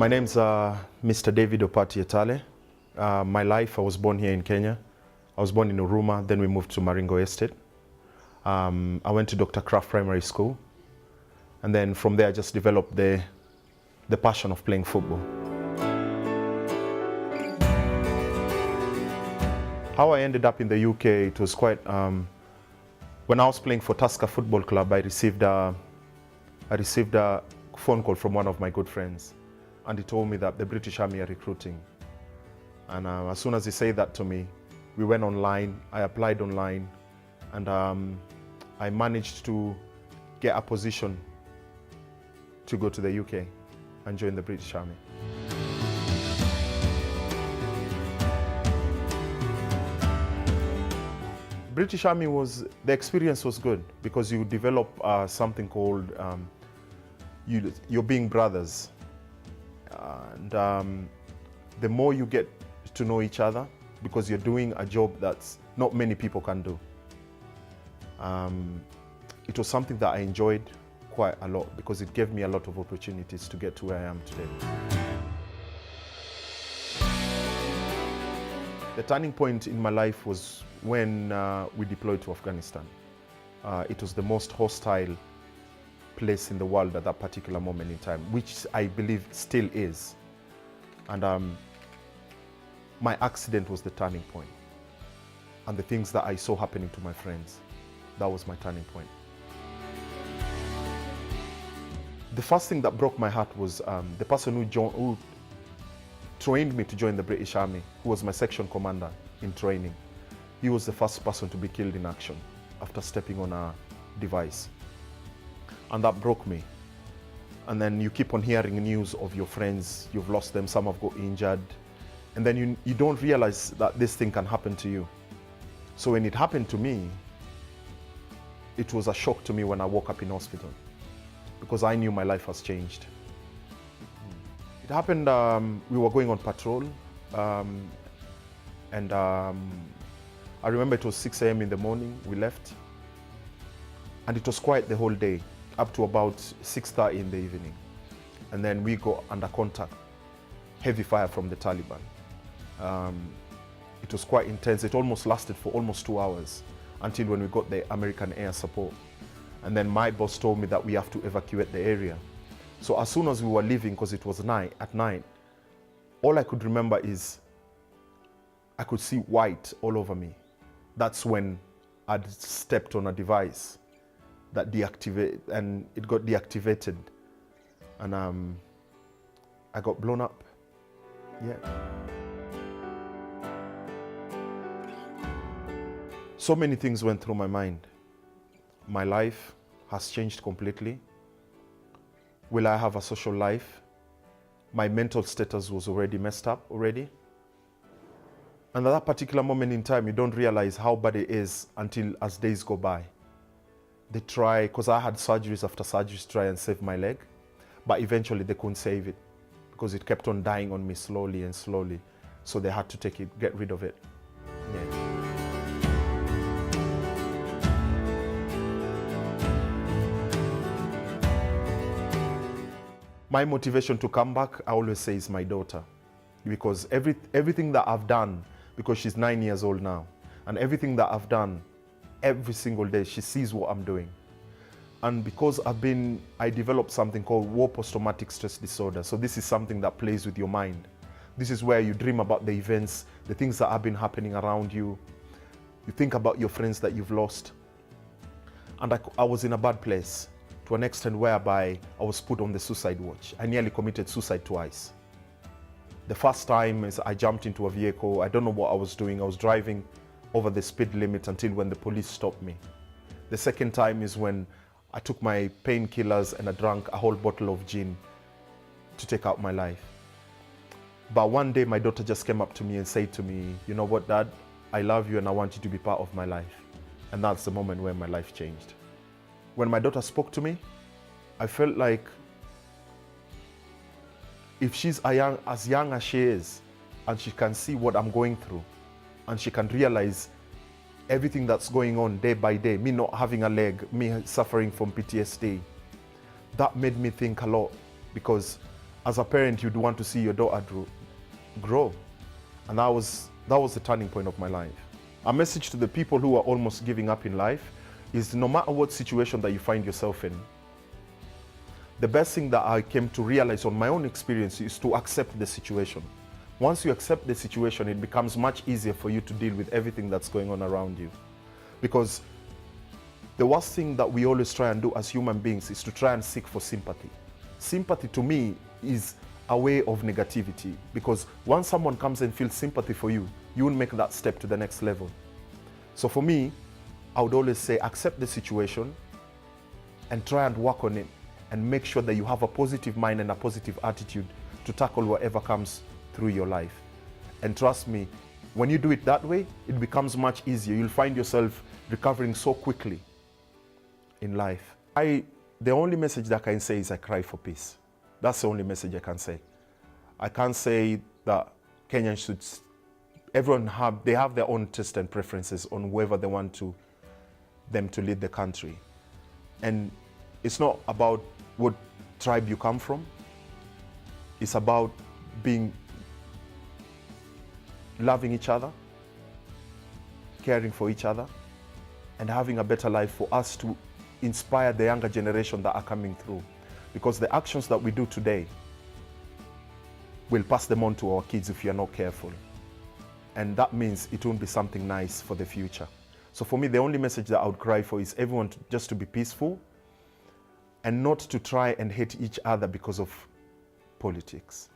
My name's Mr. David Opati Etale. My life, I was born here in Kenya. I was born in Uruma, then we moved to Maringo Estate. I went to Dr. Kraft Primary School. And then from there, I just developed the passion of playing football. How I ended up in the UK, it was quite, when I was playing for Tusker Football Club, I received a phone call from one of my good friends. And he told me that the British Army are recruiting. And as soon as he said that to me, we went online, I applied online, and I managed to get a position to go to the UK and join the British Army. British Army the experience was good because you develop something called, you're being brothers. And the more you get to know each other, because you're doing a job that's not many people can do. It was something that I enjoyed quite a lot because it gave me a lot of opportunities to get to where I am today. The turning point in my life was when we deployed to Afghanistan. It was the most hostile place in the world at that particular moment in time, which I believe still is. And my accident was the turning point. And the things that I saw happening to my friends, that was my turning point. The first thing that broke my heart was the person who trained me to join the British Army, who was my section commander in training. He was the first person to be killed in action after stepping on a device. And that broke me. And then you keep on hearing news of your friends, you've lost them, some have got injured. And then you don't realize that this thing can happen to you. So when it happened to me, it was a shock to me when I woke up in hospital because I knew my life has changed. It happened, we were going on patrol and I remember it was 6 a.m. in the morning, we left. And it was quiet the whole day, up to about 6:30 in the evening. And then we got under contact, heavy fire from the Taliban. It was quite intense. It almost lasted for almost 2 hours until when we got the American air support. And then my boss told me that we have to evacuate the area. So as soon as we were leaving, because it was at night, all I could remember is I could see white all over me. That's when I'd stepped on a device that deactivated, and it got deactivated. And I got blown up. Yeah. So many things went through my mind. My life has changed completely. Will I have a social life? My mental status was already messed up already. And at that particular moment in time, you don't realize how bad it is until as days go by. They try, because I had surgeries after surgeries to try and save my leg, but eventually they couldn't save it because it kept on dying on me slowly and slowly. So they had to get rid of it. Yeah. My motivation to come back, I always say, is my daughter. Because everything that I've done, because she's 9 years old now, and everything that I've done, every single day, she sees what I'm doing. And because I developed something called war post-traumatic stress disorder. So this is something that plays with your mind. This is where you dream about the events, the things that have been happening around you. You think about your friends that you've lost. And I was in a bad place to an extent whereby I was put on the suicide watch. I nearly committed suicide twice. The first time is I jumped into a vehicle. I don't know what I was doing. I was driving over the speed limit until when the police stopped me. The second time is when I took my painkillers and I drank a whole bottle of gin to take out my life. But one day my daughter just came up to me and said to me, "You know what, Dad? I love you and I want you to be part of my life." And that's the moment where my life changed. When my daughter spoke to me, I felt like if she's as young as she is, and she can see what I'm going through, and she can realize everything that's going on day by day, me not having a leg, me suffering from PTSD, that made me think a lot, because as a parent, you'd want to see your daughter grow. And that was the turning point of my life. A message to the people who are almost giving up in life is, no matter what situation that you find yourself in, the best thing that I came to realize on my own experience is to accept the situation. Once you accept the situation, it becomes much easier for you to deal with everything that's going on around you. Because the worst thing that we always try and do as human beings is to try and seek for sympathy. Sympathy to me is a way of negativity, because once someone comes and feels sympathy for you, you will make that step to the next level. So for me, I would always say accept the situation and try and work on it, and make sure that you have a positive mind and a positive attitude to tackle whatever comes through your life. And trust me, when you do it that way, it becomes much easier. You'll find yourself recovering so quickly in life. The only message that I can say is I cry for peace. That's the only message I can say. I can't say that Kenyans should, they have their own taste and preferences on whoever they want them to lead the country. And it's not about what tribe you come from. It's about loving each other, caring for each other, and having a better life for us to inspire the younger generation that are coming through. Because the actions that we do today will pass them on to our kids if we are not careful. And that means it won't be something nice for the future. So for me, the only message that I would cry for is everyone just to be peaceful and not to try and hate each other because of politics.